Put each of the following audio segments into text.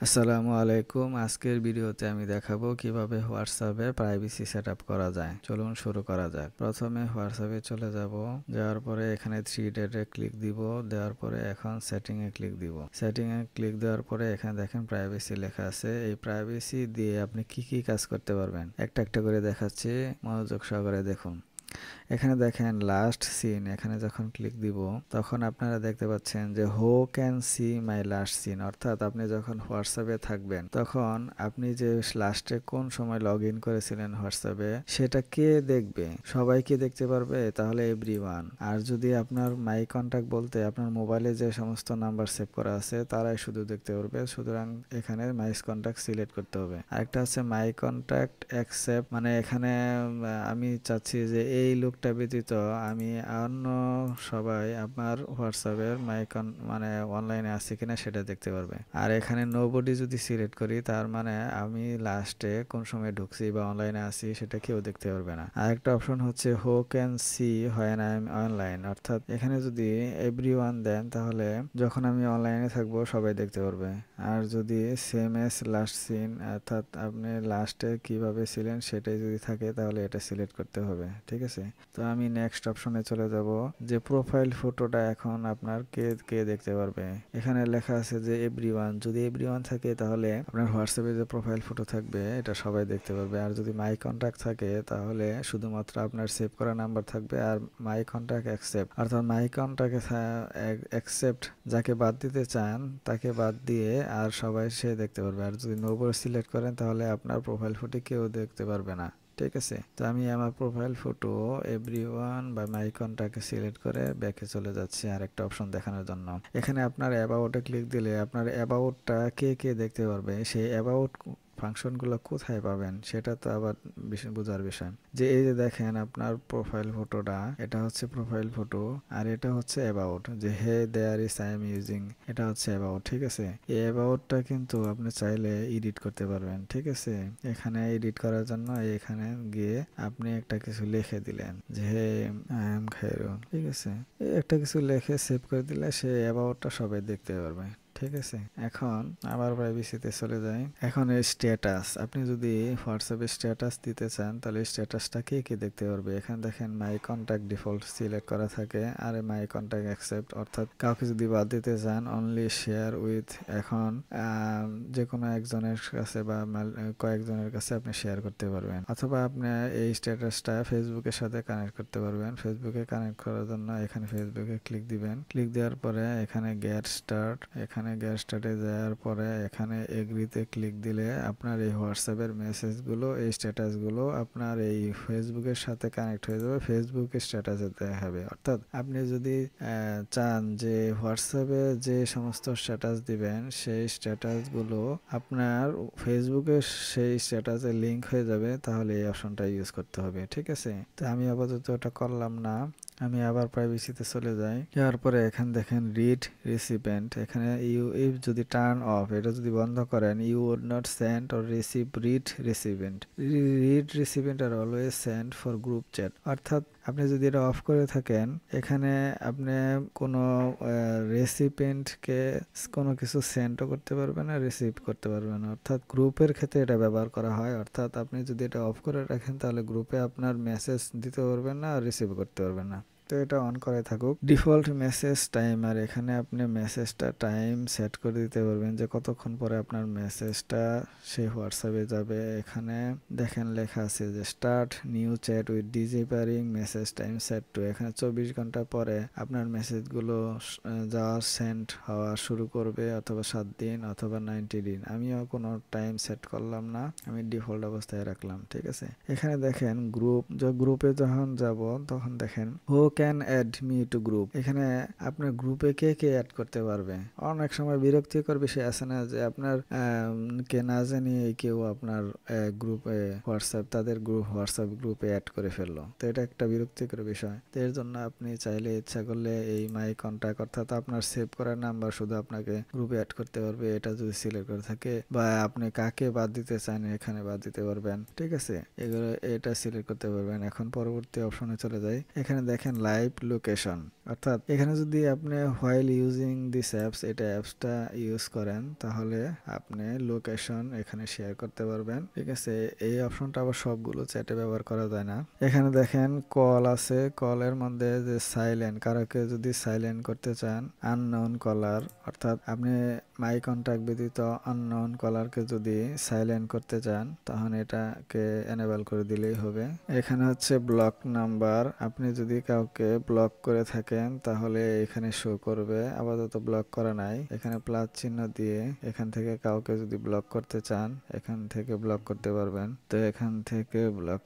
আসসালামু আলাইকুম। আজকের ভিডিওতে আমি দেখাবো কিভাবে হোয়াটসঅ্যাপে প্রাইভেসি সেটআপ করা যায়। চলুন শুরু করা যাক। প্রথমে হোয়াটসঅ্যাপে চলে যাব। যাওয়ার পরে এখানে থ্রি ডটে ক্লিক দিব। দেওয়ার পরে এখন সেটিং এ ক্লিক দিব। সেটিং এ ক্লিক দেওয়ার পরে এখানে দেখেন প্রাইভেসি লেখা আছে। এই প্রাইভেসি দিয়ে আপনি কি কি কাজ করতে পারবেন একটা একটা করে দেখাচ্ছি, মনোযোগ সহকারে দেখুন। এখানে দেখেন লাস্ট সিন, এখানে যখন ক্লিক দিব তখন আপনারা দেখতে পাচ্ছেন যে who can see my last seen, অর্থাৎ আপনি যখন হোয়াটসঅ্যাপে থাকবেন তখন আপনি যে লাস্টে কোন সময় লগ ইন করেছিলেন হোয়াটসঅ্যাপে সেটা কে দেখবে, সবাই কি দেখতে পারবে? তাহলে এভরিওয়ান। আর যদি আপনার মাই কন্ট্যাক্ট বলতে আপনার মোবাইলে যে সমস্ত নাম্বার সেভ করা আছে তারাই শুধু দেখতে পারবে, সুতরাং এখানে মাই কন্ট্যাক্ট সিলেক্ট করতে হবে। আরেকটা আছে মাই কন্ট্যাক্ট অ্যাকসেপ্ট, মানে এখানে আমি চাচ্ছি যে এই লোকটা ব্যতীত আমি অন্য সবাই আপনার হোয়াটসঅ্যাপের মাইকন মানে অনলাইনে আছে কিনা সেটা দেখতে পারবে। আর এখানে নোবডি যদি সিলেক্ট করি তার মানে আমি লাস্টে কোন সময় ঢুকছি বা অনলাইনে আছি সেটা কেউ দেখতে পারবে না। আরেকটা অপশন হচ্ছে হু can C when I am online, অর্থাৎ এখানে যদি এভরিওয়ান দেন তাহলে যখন আমি অনলাইনে থাকবো সবাই দেখতে পারবে। আর যদি সেম এস লাস্ট সিন, অর্থাৎ আপনি লাস্টে কিভাবে ছিলেন সেটাই যদি থাকে তাহলে এটা সিলেক্ট করতে হবে। ঠিক আছে, তো আমি নেক্সট অপশনে চলে যাব যে প্রোফাইল ফটোটা এখন আপনার কে কে দেখতে পারবে। এখানে লেখা আছে যে এভরিওয়ান, যদি এভরিওয়ান থাকে তাহলে আপনার হোয়াটসঅ্যাপে যে প্রোফাইল ফটো থাকবে এটা সবাই দেখতে পারবে। আর যদি মাই কন্ট্যাক্ট থাকে তাহলে শুধুমাত্র আপনার সেভ করা নাম্বার থাকবে। আর মাই কন্ট্যাক্ট অ্যাকসেপ্ট, অর্থাৎ মাই কন্ট্যাক্ট অ্যাকসেপ্ট, যাকে বাদ দিতে চান তাকে বাদ দিয়ে আর সবাই সে দেখতে পারবে। আর যদি নোবর সিলেক্ট করেন তাহলে আপনার প্রোফাইল ফটো কেউ দেখতে পারবে না। ঠিক আছে, তো আমি আমার প্রোফাইল ফটো এভরিওয়ান বা মাই কন্ট্যাক্টে সিলেক্ট করে ব্যাকে চলে যাচ্ছি আরেকটা অপশন দেখানোর জন্য। এখানে আপনার অ্যাবাউটে ক্লিক দিলে আপনার অ্যাবাউটটা কে কে দেখতে পারবে, সেই অ্যাবাউট ফাংশনগুলো কোথায় পাবেন সেটা তো আবার বোঝার বিষয়। যে এই যে দেখেন আপনার প্রোফাইল ফটোটা, এটা হচ্ছে প্রোফাইল ফটো আর এটা হচ্ছে অ্যাবাউট, যে hey there is I am using, এটা হচ্ছে অ্যাবাউট। ঠিক আছে, এই অ্যাবাউটটা কিন্তু আপনি চাইলে এডিট করতে পারবেন। ঠিক আছে, এখানে এডিট করার জন্য এখানে গিয়ে আপনি একটা কিছু লিখে দিলেন যে হে আই এম খায়রুল। ঠিক আছে, একটা কিছু লিখে সেভ করে দিলে সে অ্যাবাউটটা সবাই দেখতে পারবে। ঠিক আছে, এখন আবার প্রাইভেসিতে চলে যাই। এখন এই স্ট্যাটাস, আপনি যদি হোয়াটসঅ্যাপে স্ট্যাটাস দিতে চান তাহলে স্ট্যাটাসটা কে কে দেখতে পারবে। এখানে দেখেন মাই কন্ট্যাক্ট ডিফল্ট সিলেক্ট করা থাকে আর মাই কন্ট্যাক্ট অ্যাকসেপ্ট, অর্থাৎ কাউকে যদি বাদ দিতে চান অনলি শেয়ার উইথ, এখন যে কোনো একজনের কাছে বা কয়েকজনের কাছে আপনি শেয়ার করতে পারবেন। অথবা আপনি এই স্ট্যাটাসটা ফেসবুকের সাথে কানেক্ট করতে পারবেন। ফেসবুকে কানেক্ট করার জন্য এখানে ফেসবুকে ক্লিক দিবেন। ক্লিক দেওয়ার পরে এখানে গেট স্টার্ট, এখানে গ্যাস স্টার্টে যাওয়ার পরে এখানে এগ্রিতে ক্লিক দিলে আপনার এই হোয়াটসঅ্যাপের মেসেজগুলো, এই স্ট্যাটাসগুলো আপনার এই ফেসবুকের সাথে কানেক্ট হয়ে যাবে, ফেসবুকের স্ট্যাটাসে দেখাবে। অর্থাৎ আপনি যদি চান যে হোয়াটসঅ্যাপে যে সমস্ত স্ট্যাটাস দিবেন সেই স্ট্যাটাসগুলো আপনার ফেসবুকের সেই স্ট্যাটাসে লিঙ্ক হয়ে যাবে, তাহলে এই অপশনটা ইউজ করতে হবে। ঠিক আছে, তো আমি আপাতত ওটা করলাম না, আমি আবার প্রাইভেসিতে চলে যাই। যাওয়ার পরে এখানে দেখেন রিড রিসিপেন্ট, এখানে ইউ ইফ যদি টার্ন অফ, এটা যদি বন্ধ করেন you would not send or receive read recipient. Read recipient are always send for group chat, অর্থাৎ আপনি যদি এটা অফ করে থাকেন এখানে আপনি কোনো রেসিপেন্টকে কোনো কিছু সেন্ডও করতে পারবেন না, রিসিভ করতে পারবেন না। অর্থাৎ গ্রুপের ক্ষেত্রে এটা ব্যবহার করা হয়। অর্থাৎ আপনি যদি এটা অফ করে রাখেন তাহলে গ্রুপে আপনার মেসেজ দিতে পারবেন না আর রিসিভ করতে পারবেন না। তো এটা অন করে থাকুক। ডিফল্ট মেসেজ টাইমার, এখানে আপনি মেসেজটা টাইম সেট করে দিতে পারবেন যে কতক্ষণ পরে আপনার মেসেজটা সেই হোয়াটসঅ্যাপে যাবে। এখানে দেখেন লেখা আছে যে start new chat with disappearing message time set to, এখানে 24 ঘন্টা পরে আপনার মেসেজগুলো যাওয়ার সেন্ড হওয়া শুরু করবে, অথবা 7 দিন অথবা 90 দিন। আমিও কোনো টাইম সেট করলাম না, আমি ডিফল্ট অবস্থায় রাখলাম। ঠিক আছে, এখানে দেখেন গ্রুপে যখন যাব তখন দেখেন who can add me to group, এখানে আপনার গ্রুপে কে কে অ্যাড করতে পারবে। অনেক সময় বিরক্তিকর বিষয় আছে না যে আপনার কে না জানিয়ে কেউ আপনার গ্রুপে তাদের হোয়াটসঅ্যাপ গ্রুপে অ্যাড করে ফেললো, তো এটা একটা বিরক্তিকর বিষয়। তো এর জন্য আপনি চাইলে ইচ্ছা করলে এই মাই কন্ট্যাক্ট, অর্থাৎ আপনার সেভ করা নাম্বার শুধু আপনাকে গ্রুপে অ্যাড করতে পারবে, এটা যদি সিলেক্ট করে থাকে, বা আপনি কাকে বাদ দিতে চান এখানে বাদ দিতে পারবেন। ঠিক আছে, এগুলো এটা সিলেক্ট করতে পারবেন। এখন পরবর্তী অপশনে চলে যাই। এখানে দেখেন লাইভ লোকেশন, অর্থাৎ এখানে যদি আপনি হোয়াইল ইউজিং দিস অ্যাপস এটা অ্যাপসটা ইউজ করেন তাহলে আপনি লোকেশন এখানে শেয়ার করতে পারবেন। ঠিক আছে, এই অপশনটা আবার সবগুলো চ্যাটে ব্যবহার করা যায় না। এখানে দেখেন কল আছে, কলের মধ্যে যে সাইলেন্ট, কারোকে যদি সাইলেন্ট করতে চান আননোন কলার, অর্থাৎ আপনি মাই কন্টাক্ট ব্যতীত আননোন কলারকে যদি সাইলেন্ট করতে চান তাহলে এটাকে এনেবল করে দিলেই হবে। এখানে হচ্ছে ব্লক নাম্বার, আপনি যদি কাউকে ব্লক করে থাকেন তাহলে এখানে শো করবে, আপাতত ব্লক করা নাই। এখানে প্লাস চিহ্ন দিয়ে এখান থেকে কাউকে যদি ব্লক করতে চান এখান থেকে ব্লক করতে পারবেন। তো এখান থেকে ব্লক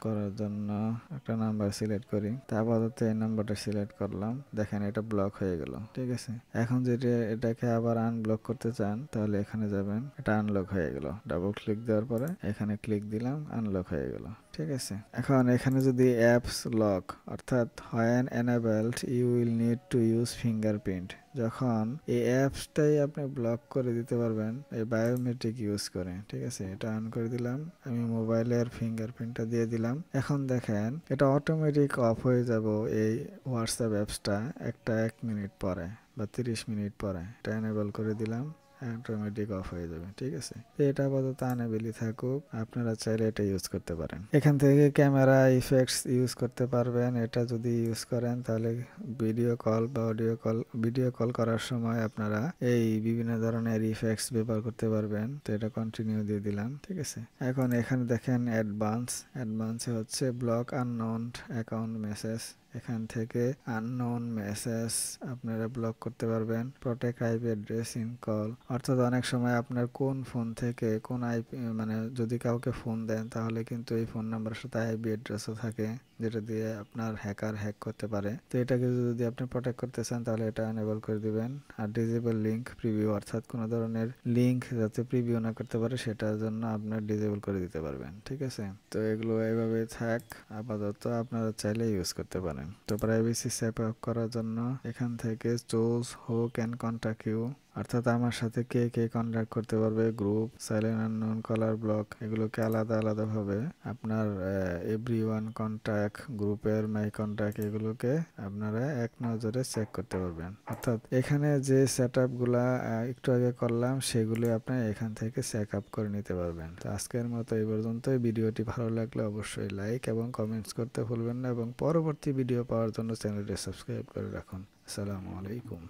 করার জন্য একটা নাম্বার সিলেক্ট করি, তা আপাতত এই নাম্বারটা সিলেক্ট করলাম, দেখেন এটা ব্লক হয়ে গেল। ঠিক আছে, এখন যদি এটাকে আবার আনব্লক করতে চান তাহলে এখানে যাবেন, এটা আনলক হয়ে গেল। ডাবল ক্লিক দেওয়ার পরে এখানে ক্লিক দিলাম, আনলক হয়ে গেল। ঠিক আছে, এখন এখানে যদি অ্যাপস লক, অর্থাৎ when enabled you will need to use fingerprint, যখন এই অ্যাপসটাই আপনি ব্লক করে দিতে পারবেন এই বায়োমেট্রিক ইউজ করে। ঠিক আছে, এটা অন করে দিলাম, আমি মোবাইলের ফিঙ্গারপ্রিন্টটা দিয়ে দিলাম। এখন দেখেন এটা অটোমেটিক অফ হয়ে যাব এই হোয়াটসঅ্যাপ অ্যাপসটা 1 মিনিট পরে বা 30 মিনিট পরে। এটা এনেবল করে দিলাম, অটোমেটিক অফ হয়ে যাবে। ঠিক আছে, এটা আপাতত আনেবেলই থাকুক, আপনারা চাইলে এটা ইউজ করতে পারেন। এখান থেকে ক্যামেরা ইফেক্টস ইউজ করতে পারবেন। এটা যদি ইউজ করেন তাহলে ভিডিও কল বা ভিডিও কল করার সময় আপনারা এই বিভিন্ন ধরনের ইফেক্টস ব্যবহার করতে পারবেন। তো এটা কন্টিনিউ দিয়ে দিলাম। ঠিক আছে, এখন এখানে দেখেন অ্যাডভান্সে হচ্ছে ব্লক আননোন অ্যাকাউন্ট মেসেজ, এখান থেকে আননোন মেসেজ আপনারা ব্লক করতে পারবেন। Protect IP address in call, অর্থাৎ অনেক সময় আপনার কোন ফোন থেকে কোন আইপি, মানে যদি কাউকে ফোন দেন তাহলে কিন্তু এই ফোন নাম্বারের সাথে আইপি অ্যাড্রেসও থাকে যেটা দিয়ে আপনার হ্যাকার হ্যাক করতে পারে। তো এটাকে যদি আপনি প্রোটেক্ট করতে চান তাহলে এটা এনেবল করে দিবেন। আর ডিজেবল লিঙ্ক প্রিভিউ, অর্থাৎ কোনো ধরনের লিঙ্ক যাতে প্রিভিউ না করতে পারে সেটার জন্য আপনার ডিজেবল করে দিতে পারবেন। ঠিক আছে, তো এগুলো এইভাবে থাক, আপাতত আপনারা চাইলে ইউজ করতে পারেন। তো প্রাইভেসি সেট আপ করার জন্য এখান থেকে choose who can contact you, অর্থাৎ আমার সাথে কে কে কন্ট্যাক্ট করতে পারবে, group, silent unknown, caller block, এগুলোকে আলাদা আলাদা ভাবে আপনার এভরিওয়ান কন্ট্যাক্ট, গ্রুপের মাই কন্ট্যাক্ট, এগুলোকে আপনারা এক নজরে চেক করতে পারবেন। অর্থাৎ এখানে যে সেট আপগুলা একটু আগে করলাম সেগুলো আপনি এখান থেকে চেক আপ করে নিতে পারবেন। তো আজকের মতো এই পর্যন্তই। ভিডিওটি ভালো লাগলে অবশ্যই লাইক এবং কমেন্টস করতে ভুলবেন না এবং পরবর্তী ভিডিও পাওয়ার জন্য চ্যানেলটি সাবস্ক্রাইব করে রাখুন। আসসালামু আলাইকুম।